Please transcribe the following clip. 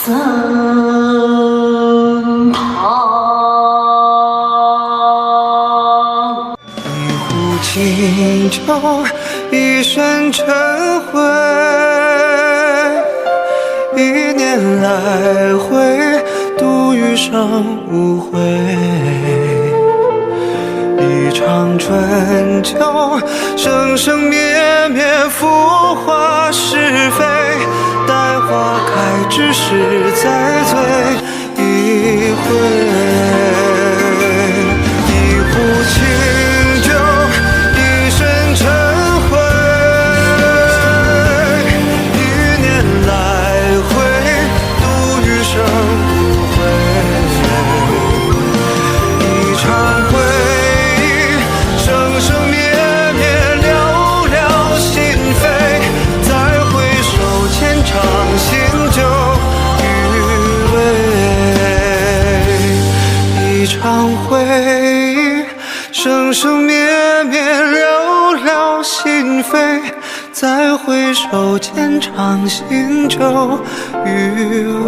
身旁。一壶清酒，一身尘灰，一年来回，度余生无悔。一场春秋，生生灭灭，浮华是非。待花开之时，再醉一回。一壶清酒，一身尘灰，一年来回，度余生无悔。一场回忆，生生灭灭，寥寥心扉。再回首，浅尝新酒余味。一场回忆，生生灭灭，寥寥心扉。再回首，浅尝新酒余味。